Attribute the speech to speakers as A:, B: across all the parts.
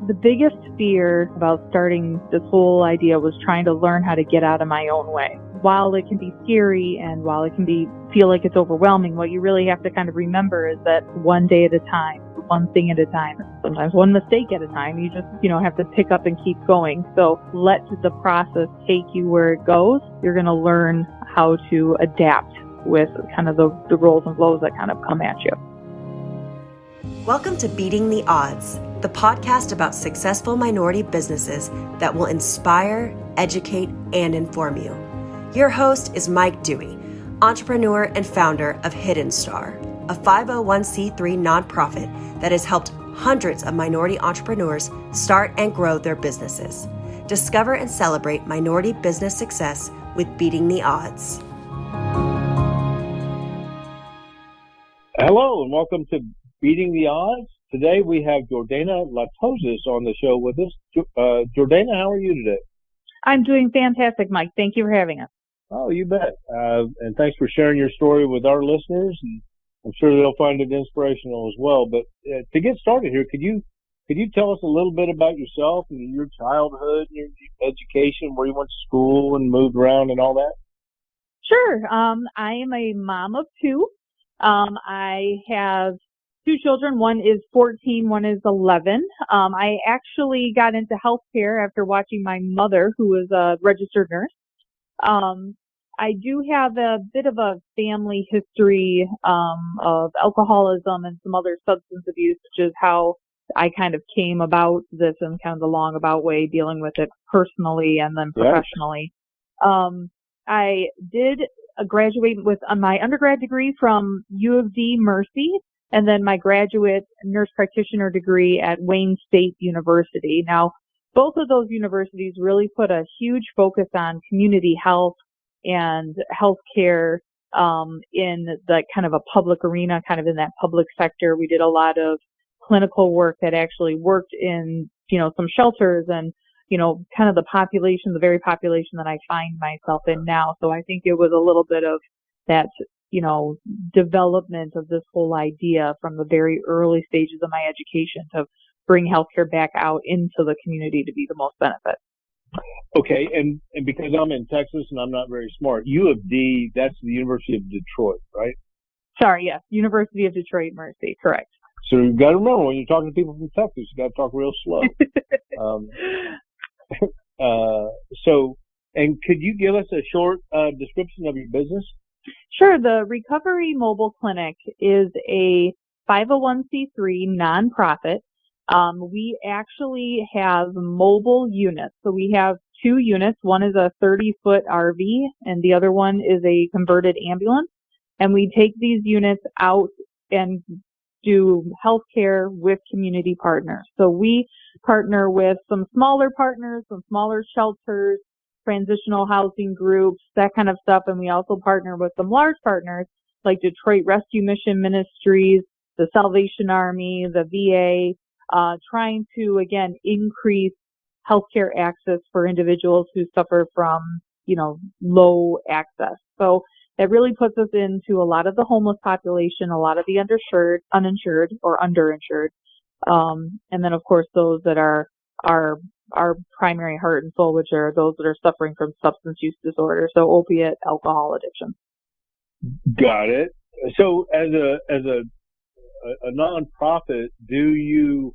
A: The biggest fear about starting this whole idea was trying to learn how to get out of my own way. While it can be scary and while it can feel like it's overwhelming, what you really have to kind of remember is that one day at a time, one thing at a time, sometimes one mistake at a time. You just, have to pick up and keep going. So let the process take you where it goes. You're going to learn how to adapt with kind of the rolls and flows that kind of come at you.
B: Welcome to Beating the Odds, the podcast about successful minority businesses that will inspire, educate, and inform you. Your host is Mike Dewey, entrepreneur and founder of Hidden Star, a 501c3 nonprofit that has helped hundreds of minority entrepreneurs start and grow their businesses. Discover and celebrate minority business success with Beating the Odds.
C: Hello and welcome to Beating the Odds. Today we have Jordana Latozas on the show with us. Jordana, how are you today?
A: I'm doing fantastic, Mike. Thank you for having us.
C: Oh, you bet. And thanks for sharing your story with our listeners. And I'm sure they'll find it inspirational as well. But to get started here, could you tell us a little bit about yourself and your childhood, your education, where you went to school and moved around and all that?
A: Sure. I am a mom of two. I have two children. One is 14, one is 11. I actually got into healthcare after watching my mother, who was a registered nurse. I do have a bit of a family history of alcoholism and some other substance abuse, which is how I kind of came about this and kind of the long about way dealing with it personally and then professionally. I did graduate with my undergrad degree from U of D Mercy, and then my graduate nurse practitioner degree at Wayne State University. Now, both of those universities really put a huge focus on community health and healthcare in the kind of a public arena, kind of in that public sector. We did a lot of clinical work that actually worked in, some shelters and, kind of the very population that I find myself in now. So I think it was a little bit of that, development of this whole idea from the very early stages of my education to bring healthcare back out into the community to be the most benefit.
C: Okay, and because I'm in Texas and I'm not very smart, U of D, that's the University of Detroit, right?
A: Sorry, yes, University of Detroit Mercy, correct.
C: So you've got to remember, when you're talking to people from Texas, you got to talk real slow. And could you give us a short description of your business?
A: Sure. The Recovery Mobile Clinic is a 501c3 nonprofit. We actually have mobile units. So we have two units. One is a 30-foot RV and the other one is a converted ambulance. And we take these units out and do healthcare with community partners. So we partner with some smaller partners, some smaller shelters, transitional housing groups, that kind of stuff. And we also partner with some large partners like Detroit Rescue Mission Ministries, the Salvation Army, the VA, trying to, again, increase healthcare access for individuals who suffer from, low access. So that really puts us into a lot of the homeless population, a lot of the uninsured or underinsured. And then, of course, those that are our primary heart and soul, which are those that are suffering from substance use disorder, so opiate, alcohol addiction.
C: Got it. So as a nonprofit, do you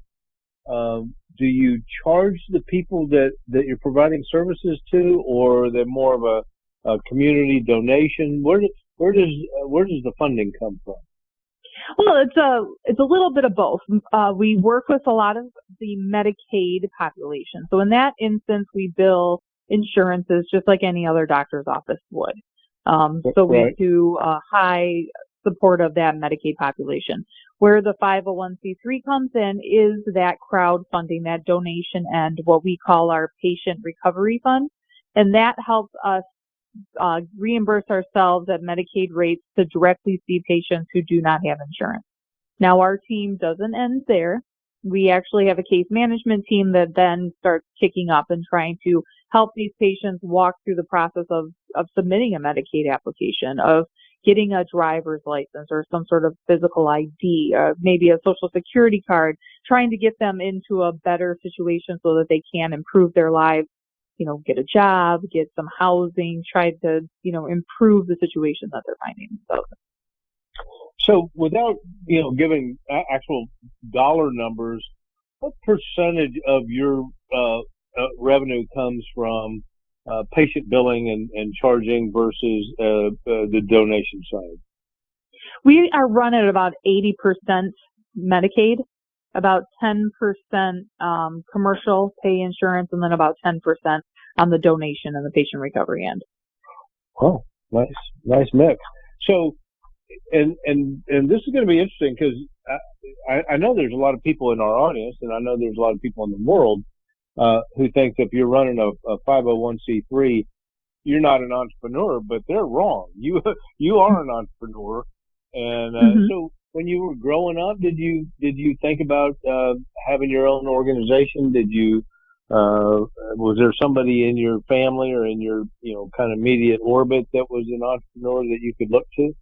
C: charge the people that you're providing services to, or they're more of a community donation? Where does the funding come from?
A: Well, it's a little bit of both. We work with a lot of the Medicaid population. So in that instance, we bill insurances just like any other doctor's office would. So we do a high support of that Medicaid population. Where the 501c3 comes in is that crowdfunding, that donation end, what we call our patient recovery fund. And that helps us reimburse ourselves at Medicaid rates to directly see patients who do not have insurance. Now, our team doesn't end there. We actually have a case management team that then starts kicking up and trying to help these patients walk through the process of submitting a Medicaid application, of getting a driver's license or some sort of physical ID, maybe a social security card, trying to get them into a better situation so that they can improve their lives, get a job, get some housing, try to, improve the situation that they're finding themselves in.
C: So without, giving actual dollar numbers, what percentage of your revenue comes from patient billing and charging versus the donation side?
A: We are run at about 80% Medicaid, about 10% commercial pay insurance, and then about 10% on the donation and the patient recovery end.
C: Oh, nice mix. So, and this is going to be interesting because I know there's a lot of people in our audience, and I know there's a lot of people in the world who think if you're running a 501c3, you're not an entrepreneur, but they're wrong. You are an entrepreneur, and so when you were growing up, did you think about having your own organization? Did you was there somebody in your family or in your kind of immediate orbit that was an entrepreneur that you could look to?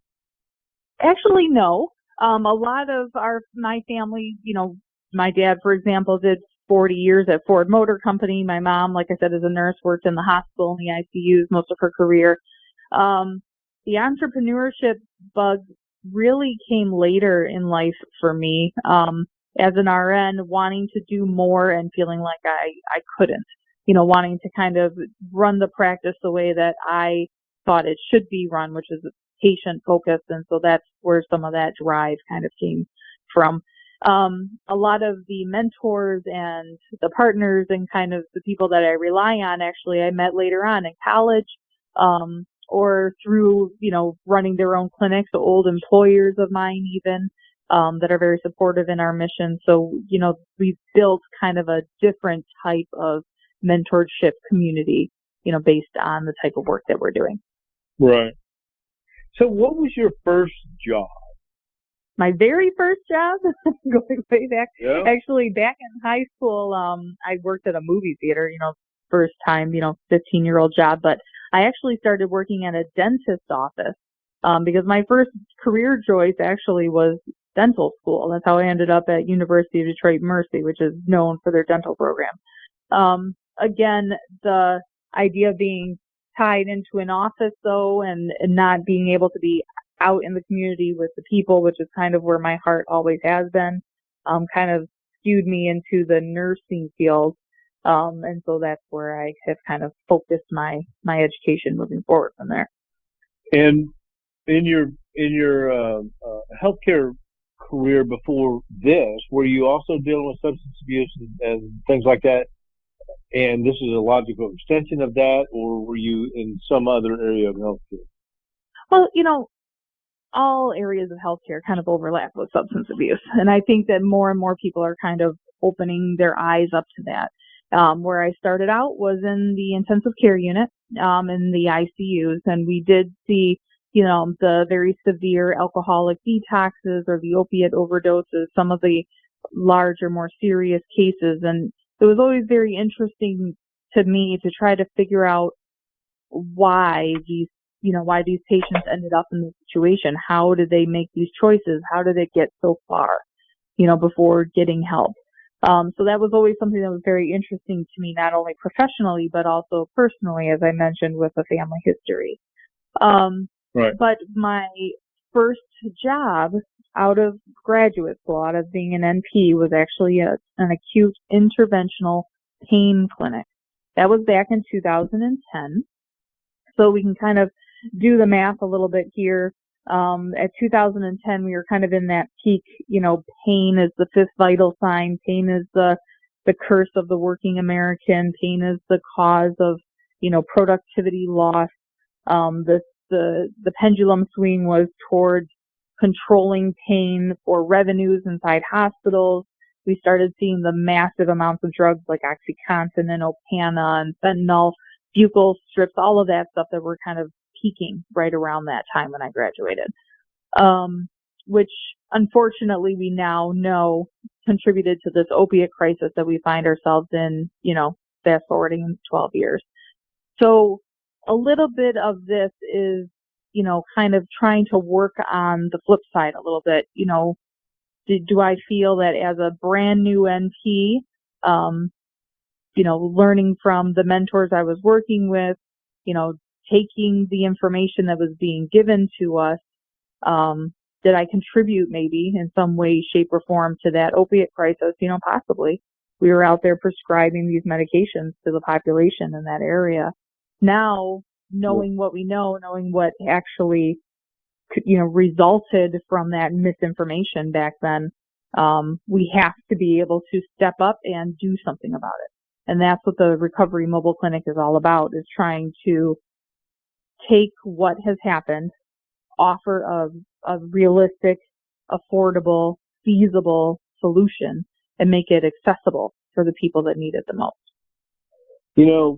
A: Actually, no. A lot of my family, my dad, for example, did 40 years at Ford Motor Company. My mom, like I said, is a nurse, worked in the hospital in the ICUs most of her career. The entrepreneurship bug really came later in life for me. As an RN, wanting to do more and feeling like I couldn't, wanting to kind of run the practice the way that I thought it should be run, which is patient focused. And so that's where some of that drive kind of came from. A lot of the mentors and the partners and kind of the people that I rely on, actually, I met later on in college, or through, running their own clinics, old employers of mine even, that are very supportive in our mission. So, we've built kind of a different type of mentorship community, based on the type of work that we're doing.
C: Right. So what was your first job?
A: My very first job, going way back,
C: yeah.
A: Actually back in high school, I worked at a movie theater, first time, 15-year-old job, but I actually started working at a dentist's office, because my first career choice actually was dental school. That's how I ended up at University of Detroit Mercy, which is known for their dental program. Again, the idea of being tied into an office though, and not being able to be out in the community with the people, which is kind of where my heart always has been, kind of skewed me into the nursing field. And so that's where I have kind of focused my education moving forward from there.
C: And in your healthcare career before this, were you also dealing with substance abuse and things like that? And this is a logical extension of that, or were you in some other area of healthcare?
A: Well, all areas of healthcare kind of overlap with substance abuse. And I think that more and more people are kind of opening their eyes up to that. Where I started out was in the intensive care unit, in the ICUs, and we did see, the very severe alcoholic detoxes or the opiate overdoses, some of the larger, more serious cases. And it was always very interesting to me to try to figure out why these patients ended up in this situation. How did they make these choices? How did it get so far, before getting help? So that was always something that was very interesting to me, not only professionally, but also personally, as I mentioned, with a family history.
C: Right.
A: But my first job out of graduate school, out of being an NP, was actually an acute interventional pain clinic. That was back in 2010. So we can kind of do the math a little bit here. At 2010, we were kind of in that peak, pain is the fifth vital sign. Pain is the curse of the working American. Pain is the cause of, productivity loss. The pendulum swing was towards controlling pain for revenues inside hospitals. We started seeing the massive amounts of drugs like OxyContin and Opana and fentanyl, buccal strips, all of that stuff that were kind of peaking right around that time when I graduated, which unfortunately we now know contributed to this opiate crisis that we find ourselves in, fast forwarding 12 years. So a little bit of this is kind of trying to work on the flip side a little bit. Do I feel that as a brand new NP, learning from the mentors I was working with, taking the information that was being given to us, did I contribute maybe in some way, shape, or form to that opiate crisis? Possibly. We were out there prescribing these medications to the population in that area. Now, knowing what we know, knowing what actually, resulted from that misinformation back then, we have to be able to step up and do something about it. And that's what the Recovery Mobile Clinic is all about, is trying to take what has happened, offer a realistic, affordable, feasible solution, and make it accessible for the people that need it the most.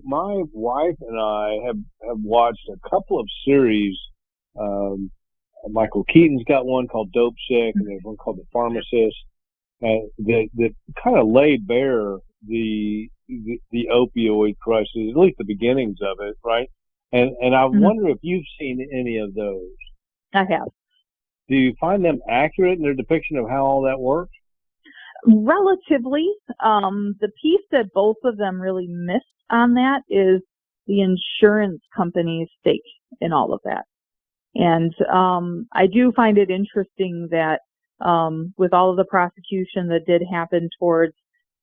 C: My wife and I have watched a couple of series. Michael Keaton's got one called Dope Sick, and there's one called The Pharmacist, that kind of lay bare the opioid crisis, at least the beginnings of it, right? And I wonder if you've seen any of those.
A: I have.
C: Do you find them accurate in their depiction of how all that works?
A: Relatively. The piece that both of them really missed on that is the insurance company's stake in all of that. And I do find it interesting that with all of the prosecution that did happen towards,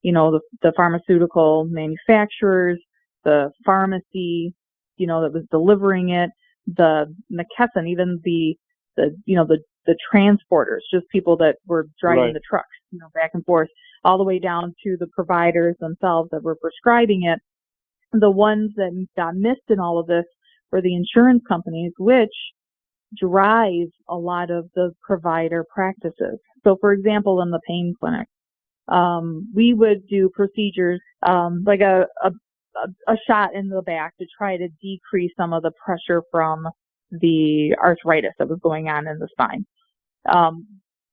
A: the pharmaceutical manufacturers, the pharmacy, that was delivering it, the McKesson, even the transporters, just people that were driving the trucks, back and forth, all the way down to the providers themselves that were prescribing it. The ones that got missed in all of this were the insurance companies, which drive a lot of the provider practices. So, for example, in the pain clinic, we would do procedures like a shot in the back to try to decrease some of the pressure from the arthritis that was going on in the spine.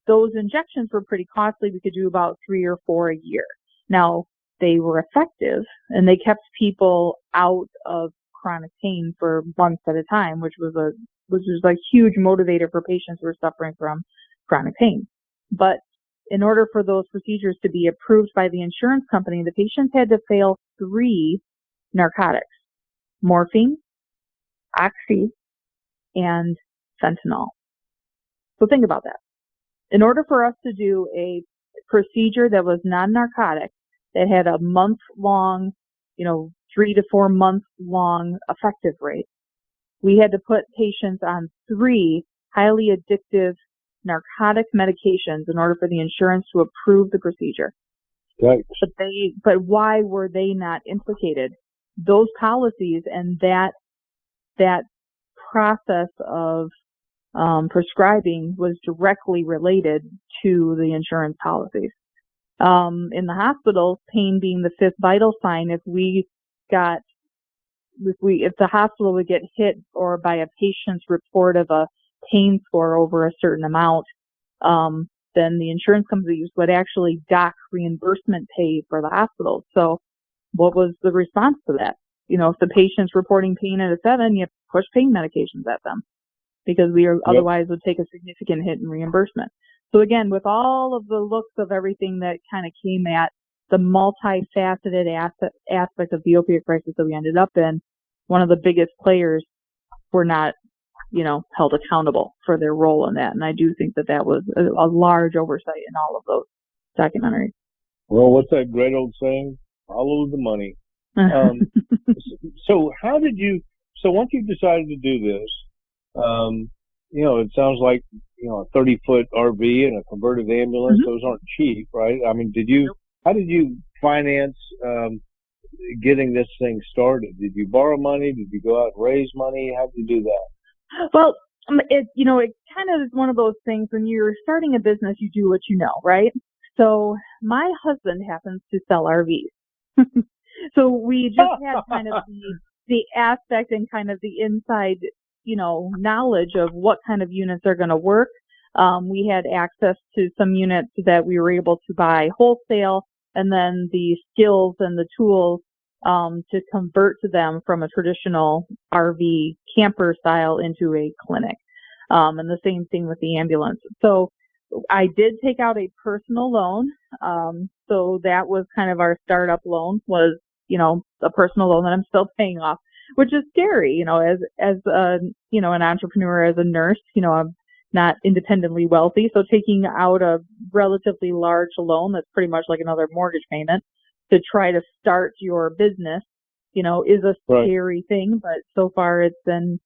A: Those injections were pretty costly. We could do about 3 or 4 a year. Now, they were effective, and they kept people out of chronic pain for months at a time, which was a huge motivator for patients who were suffering from chronic pain. But in order for those procedures to be approved by the insurance company, the patients had to fail 3 narcotics: morphine, oxy, and fentanyl. So think about that. In order for us to do a procedure that was non-narcotic, that had a month-long, 3 to 4 month-long effective rate, we had to put patients on 3 highly addictive narcotic medications in order for the insurance to approve the procedure.
C: Right.
A: But why were they not implicated? Those policies and that process of prescribing was directly related to the insurance policies. In the hospitals, pain being the 5th vital sign, if the hospital would get hit or by a patient's report of a pain score over a certain amount, then the insurance companies would actually dock reimbursement pay for the hospital. So what was the response to that? If the patient's reporting pain at a 7, you have to push pain medications at them, because otherwise would take a significant hit in reimbursement. So again, with all of the looks of everything that kind of came at the multifaceted aspect of the opiate crisis that we ended up in, one of the biggest players were not, held accountable for their role in that. And I do think that was a large oversight in all of those documentaries.
C: Well, what's that great old saying? Follow the money. So once you decided to do this, it sounds like, a 30-foot RV and a converted ambulance. Those aren't cheap, right? I mean, how did you finance, getting this thing started? Did you borrow money? Did you go out and raise money? How did you do that?
A: Well, it kind of is one of those things when you're starting a business, you do what you know, right? So my husband happens to sell RVs. So we just had kind of the aspect and kind of the inside, knowledge of what kind of units are going to work. We had access to some units that we were able to buy wholesale, and then the skills and the tools to convert them from a traditional RV camper style into a clinic. And the same thing with the ambulance. So I did take out a personal loan. So that was kind of our startup loan, was, a personal loan that I'm still paying off, which is scary, as an entrepreneur, as a nurse, I'm not independently wealthy. So taking out a relatively large loan that's pretty much like another mortgage payment to try to start your business, is a scary thing. But so far it's been,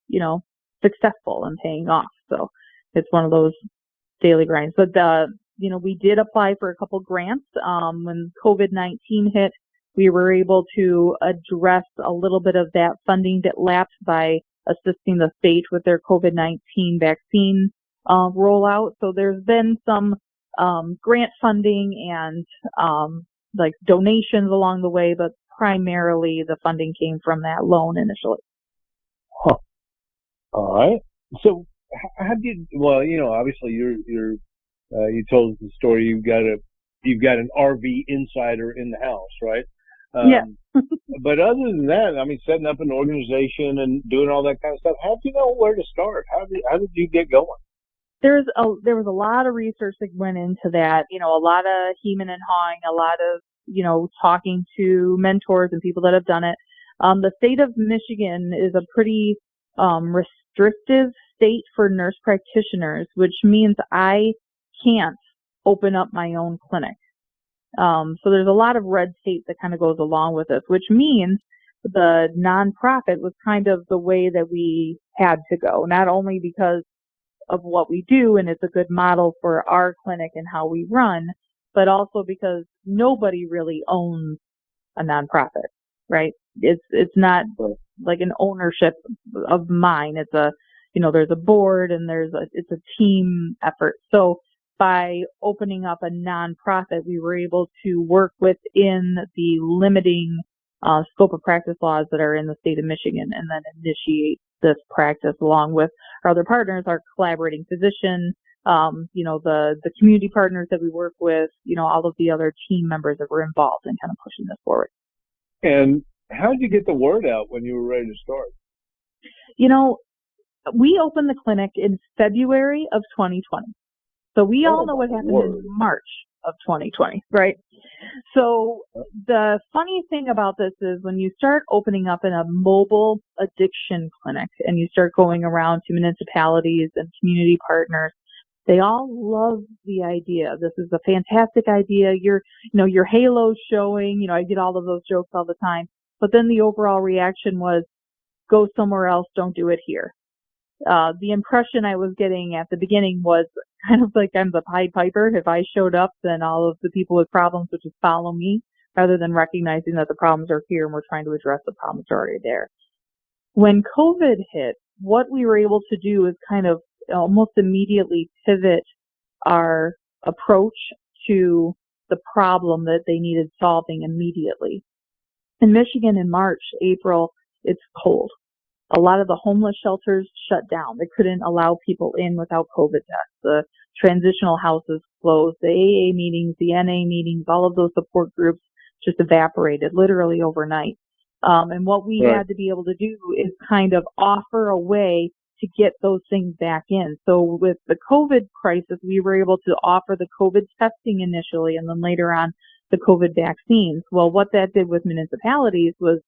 A: successful and paying off. So it's one of those daily grinds. But we did apply for a couple grants. When COVID-19 hit, we were able to address a little bit of that funding that lapsed by assisting the state with their COVID-19 vaccine rollout. So there's been some grant funding and like donations along the way, but primarily the funding came from that loan initially.
C: Huh. All right. So how did obviously you told us the story. You've got an RV insider in the house, right?
A: Yeah.
C: But other than that, I mean, setting up an organization and doing all that kind of stuff, how do you know where to start? How did you get going?
A: There was a lot of research that went into that, a lot of hemming and hawing, a lot of, talking to mentors and people that have done it. The state of Michigan is a pretty restrictive state for nurse practitioners, which means I can't open up my own clinic. So there's a lot of red tape that kind of goes along with this, which means the nonprofit was kind of the way that we had to go, not only because of what we do and it's a good model for our clinic and how we run, but also because nobody really owns a nonprofit, right? It's not like an ownership of mine. It's there's a board and it's a team effort. So by opening up a nonprofit, we were able to work within the limiting scope of practice laws that are in the state of Michigan, and then initiate this practice along with our other partners, our collaborating physician, the community partners that we work with, all of the other team members that were involved in kind of pushing this forward.
C: And how did you get the word out when you were ready to start?
A: We opened the clinic in February of 2020. So we all know what happened in March of 2020, right? So the funny thing about this is when you start opening up in a mobile addiction clinic and you start going around to municipalities and community partners, they all love the idea. This is a fantastic idea. Your halo's showing. I get all of those jokes all the time. But then the overall reaction was, go somewhere else. Don't do it here. The impression I was getting at the beginning was kind of like I'm the Pied Piper. If I showed up, then all of the people with problems would just follow me, rather than recognizing that the problems are here and we're trying to address the problems already there. When COVID hit, what we were able to do is kind of almost immediately pivot our approach to the problem that they needed solving immediately. In Michigan in March, April, it's cold. A lot of the homeless shelters shut down. They couldn't allow people in without COVID tests. The transitional houses closed. The AA meetings, the NA meetings, all of those support groups just evaporated literally overnight. And what we had to be able to do is kind of offer a way to get those things back in. So with the COVID crisis, we were able to offer the COVID testing initially, and then later on the COVID vaccines. Well, what that did with municipalities was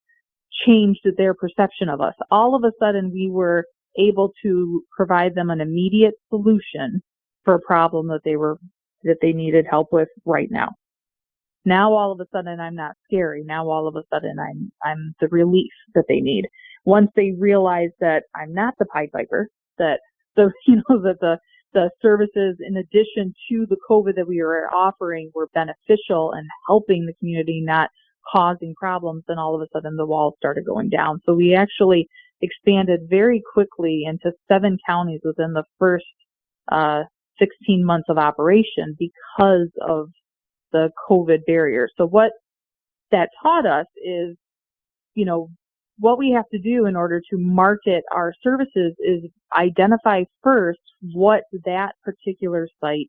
A: changed their perception of us. All of a sudden, we were able to provide them an immediate solution for a problem that they needed help with right now. Now all of a sudden I'm not scary. Now all of a sudden I'm the relief that they need. Once they realize that I'm not the Pied Piper, that the services in addition to the COVID that we were offering were beneficial and helping the community, not causing problems, then all of a sudden the walls started going down. So we actually expanded very quickly into 7 counties within the first 16 months of operation because of the COVID barrier. So what that taught us is, what we have to do in order to market our services is identify first what that particular site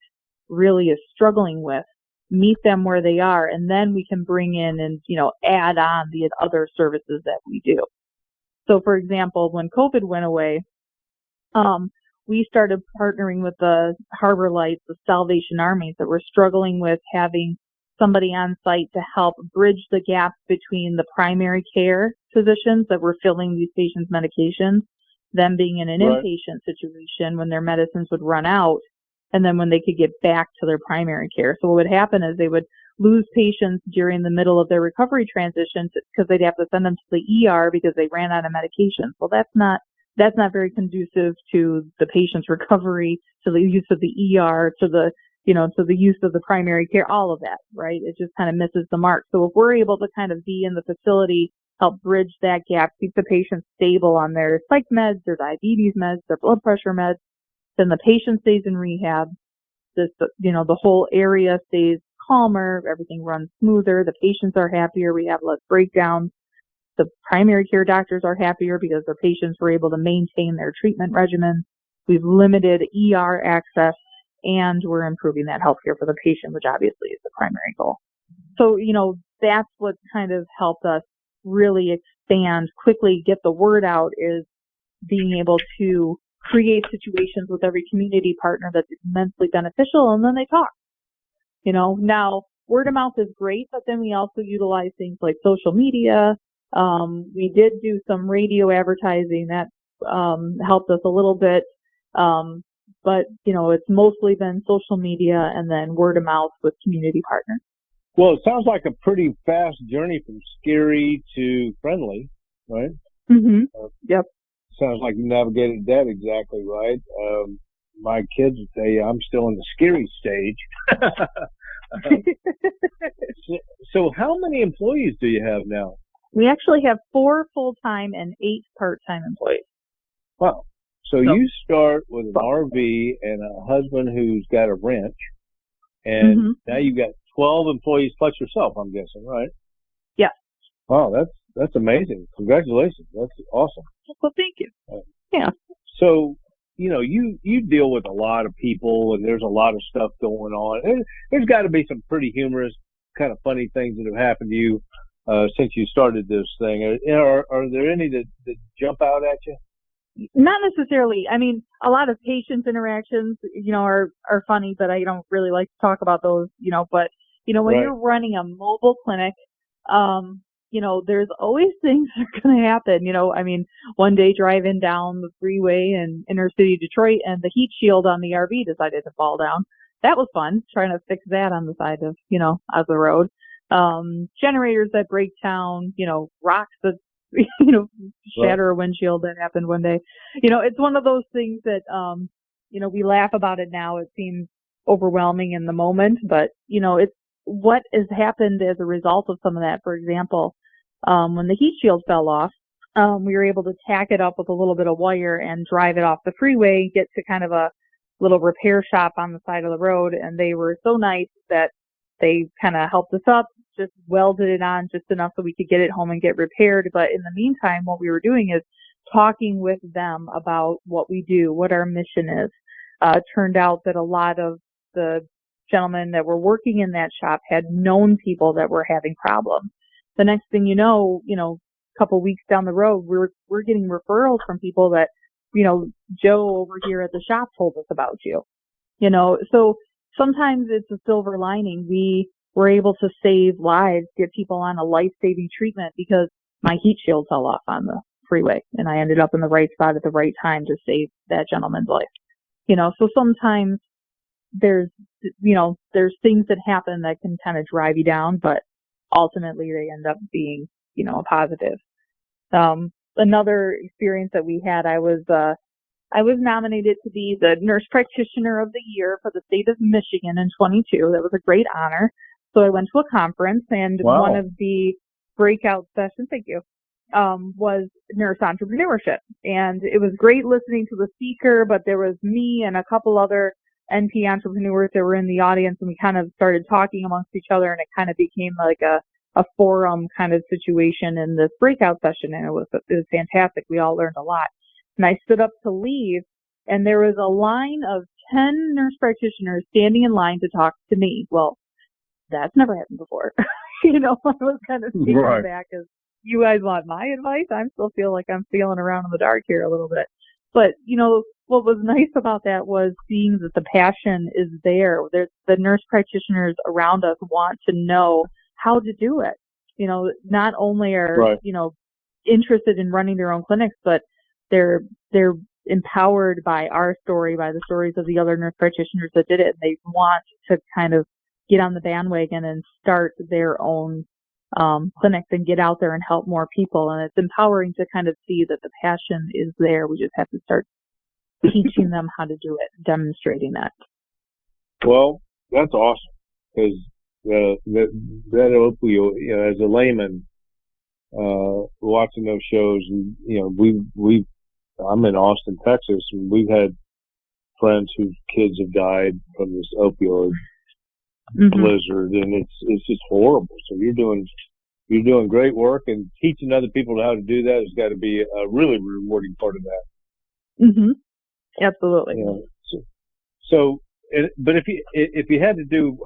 A: really is struggling with, meet them where they are, and then we can bring in and, add on the other services that we do. So, for example, when COVID went away, we started partnering with the Harbor Lights, the Salvation Armies that were struggling with having somebody on site to help bridge the gap between the primary care physicians that were filling these patients' medications, them being in an inpatient situation when their medicines would run out, and then when they could get back to their primary care. So what would happen is they would lose patients during the middle of their recovery transition because they'd have to send them to the ER because they ran out of medication. Well, that's not very conducive to the patient's recovery, to the use of the ER, to the use of the primary care, all of that, right? It just kind of misses the mark. So if we're able to kind of be in the facility, help bridge that gap, keep the patient stable on their psych meds, their diabetes meds, their blood pressure meds, then the patient stays in rehab. The whole area stays calmer, everything runs smoother, the patients are happier, we have less breakdowns. The primary care doctors are happier because their patients were able to maintain their treatment regimen. We've limited ER access, and we're improving that healthcare for the patient, which obviously is the primary goal. So, that's what kind of helped us really expand, quickly get the word out, is being able to create situations with every community partner that's immensely beneficial, and then they talk. Now, word of mouth is great, but then we also utilize things like social media. We did do some radio advertising that helped us a little bit, but it's mostly been social media and then word of mouth with community partners.
C: Well, it sounds like a pretty fast journey from scary to friendly, right?
A: Mm-hmm. Yep.
C: Sounds like you navigated that exactly right. My kids would say I'm still in the scary stage. So how many employees do you have now?
A: We actually have 4 full-time and 8 part-time employees.
C: Wow. So you start with an RV and a husband who's got a wrench, and now you've got 12 employees plus yourself, I'm guessing, right?
A: Yeah.
C: Wow, that's amazing. Congratulations. That's awesome.
A: Well, thank you. Yeah.
C: So, you deal with a lot of people, and there's a lot of stuff going on. There's got to be some pretty humorous, kind of funny things that have happened to you since you started this thing. Are there any that jump out at you?
A: Not necessarily. I mean, a lot of patient interactions, are funny, but I don't really like to talk about those, but, when you're running a mobile clinic, there's always things that are going to happen. I mean, one day driving down the freeway in inner city Detroit, and the heat shield on the RV decided to fall down. That was fun, trying to fix that on the side of, of the road. Generators that break down, rocks that, shatter a windshield. That happened one day. It's one of those things that, we laugh about it now. It seems overwhelming in the moment, but, it's what has happened as a result of some of that. For example, when the heat shield fell off, we were able to tack it up with a little bit of wire and drive it off the freeway, get to kind of a little repair shop on the side of the road. And they were so nice that they kind of helped us up, just welded it on just enough so we could get it home and get repaired. But in the meantime, what we were doing is talking with them about what we do, what our mission is. Turned out that a lot of the gentlemen that were working in that shop had known people that were having problems. The next thing you know, a couple weeks down the road, we're getting referrals from people that, Joe over here at the shop told us about you. So sometimes it's a silver lining. We were able to save lives, get people on a life-saving treatment because my heat shield fell off on the freeway and I ended up in the right spot at the right time to save that gentleman's life. So sometimes there's things that happen that can kind of drive you down, but ultimately they end up being, a positive. Another experience that we had, I was nominated to be the Nurse Practitioner of the Year for the state of Michigan in 22. That was a great honor. So I went to a conference, and one of the breakout sessions, thank you, was nurse entrepreneurship. And it was great listening to the speaker, but there was me and a couple other NP entrepreneurs that were in the audience, and we kind of started talking amongst each other, and it kind of became like a forum kind of situation in this breakout session, and it was fantastic. We all learned a lot. And I stood up to leave, and there was a line of 10 nurse practitioners standing in line to talk to me. Well, that's never happened before. I was kind of taken
C: Right.
A: aback as you guys want my advice. I still feel like I'm feeling around in the dark here a little bit. But, what was nice about that was seeing that the passion is there. The nurse practitioners around us want to know how to do it. Not only are,
C: Right.
A: interested in running their own clinics, but they're empowered by our story, by the stories of the other nurse practitioners that did it. And they want to kind of get on the bandwagon and start their own clinics and get out there and help more people. And it's empowering to kind of see that the passion is there. We just have to start teaching them how to do it, demonstrating that.
C: Well, that's awesome, because that opioid, as a layman, watching those shows, and I'm in Austin, Texas, and we've had friends whose kids have died from this opioid blizzard, and it's just horrible. So you're doing great work, and teaching other people how to do that has got to be a really rewarding part of that.
A: Absolutely.
C: But if you had to do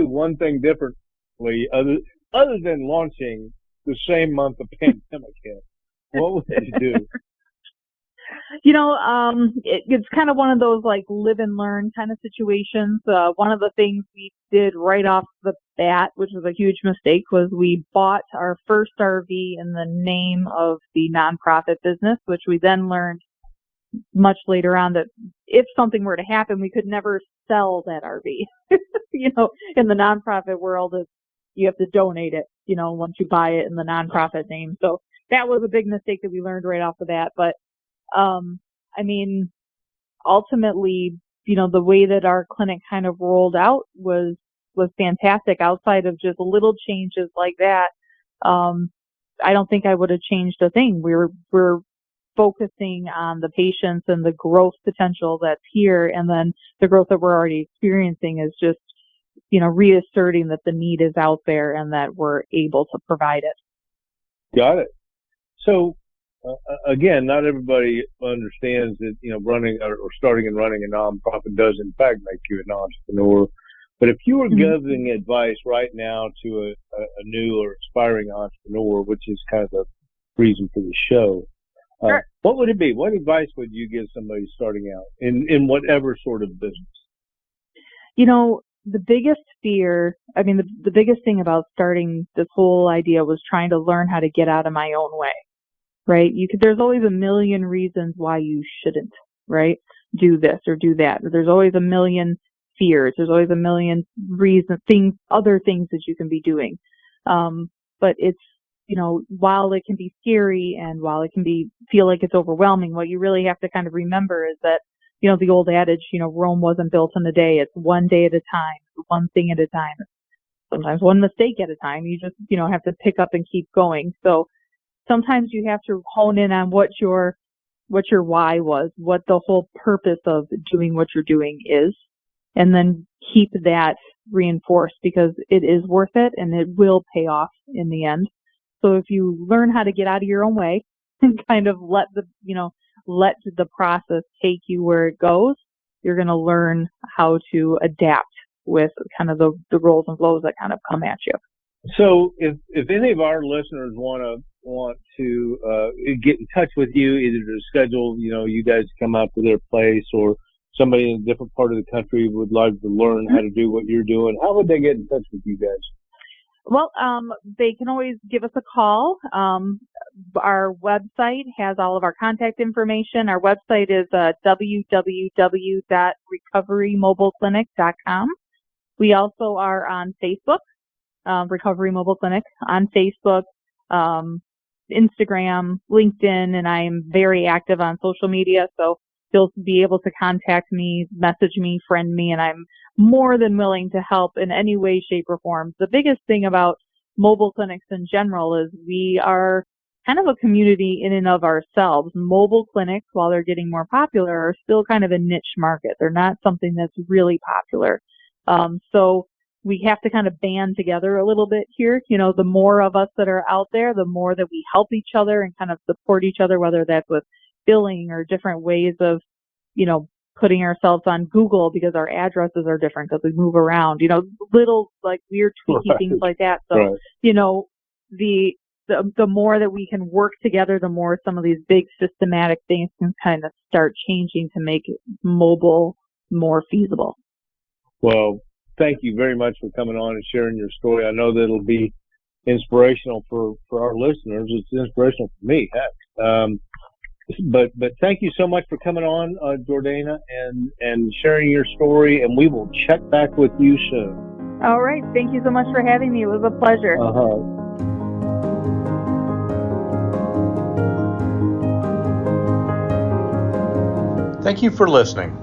C: one thing differently other than launching the same month the pandemic hit, what would you do?
A: It's kind of one of those like live and learn kind of situations. One of the things we did right off the bat, which was a huge mistake, was we bought our first RV in the name of the nonprofit business, which we then learned much later on that if something were to happen, we could never sell that RV. In the nonprofit world, you have to donate it, once you buy it in the nonprofit name. So that was a big mistake that we learned right off the bat. But, ultimately, the way that our clinic kind of rolled out was fantastic. Outside of just little changes like that, I don't think I would have changed a thing. We're focusing on the patients and the growth potential that's here, and then the growth that we're already experiencing is just, reasserting that the need is out there and that we're able to provide it.
C: Got it. So, again, not everybody understands that, running or starting and running a nonprofit does in fact make you an entrepreneur. But if you were giving advice right now to a new or aspiring entrepreneur, which is kind of the reason for the show,
A: Sure.
C: What would it be? What advice would you give somebody starting out in whatever sort of business?
A: The biggest fear, the biggest thing about starting this whole idea was trying to learn how to get out of my own way, right? There's always a million reasons why you shouldn't, right? Do this or do that. There's always a million fears. There's always a million reasons, other things that you can be doing. But it's, while it can be scary and while it can feel like it's overwhelming, what you really have to kind of remember is that, the old adage, Rome wasn't built in a day. It's one day at a time, one thing at a time. Sometimes one mistake at a time. You just, have to pick up and keep going. So sometimes you have to hone in on what your why was, what the whole purpose of doing what you're doing is, and then keep that reinforced, because it is worth it and it will pay off in the end. So if you learn how to get out of your own way and kind of let the process take you where it goes, you're going to learn how to adapt with kind of the rolls and flows that kind of come at you.
C: So if any of our listeners want to get in touch with you, either to schedule, you guys to come out to their place, or somebody in a different part of the country would like to learn how to do what you're doing, how would they get in touch with you guys?
A: Well, they can always give us a call. Our website has all of our contact information. Our website is www.recoverymobileclinic.com. We also are on Facebook, Recovery Mobile Clinic, on Facebook, Instagram, LinkedIn, and I am very active on social media. So you'll be able to contact me, message me, friend me, and I'm more than willing to help in any way, shape, or form. The biggest thing about mobile clinics in general is we are kind of a community in and of ourselves. Mobile clinics, while they're getting more popular, are still kind of a niche market. They're not something that's really popular. So we have to kind of band together a little bit here. The more of us that are out there, the more that we help each other and kind of support each other, whether that's with billing or different ways of, putting ourselves on Google because our addresses are different because we move around, little like weird tweaky things like that. So, the more that we can work together, the more some of these big systematic things can kind of start changing to make mobile more feasible.
C: Well, thank you very much for coming on and sharing your story. I know that it'll be inspirational for our listeners. It's inspirational for me, heck. But thank you so much for coming on, Jordana, and sharing your story, and we will check back with you soon.
A: All right. Thank you so much for having me. It was a pleasure.
D: Thank you for listening.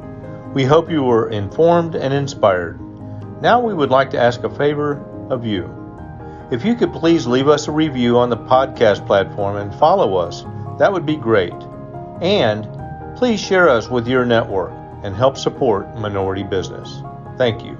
D: We hope you were informed and inspired. Now we would like to ask a favor of you. If you could please leave us a review on the podcast platform and follow us, that would be great. And please share us with your network and help support minority business. Thank you.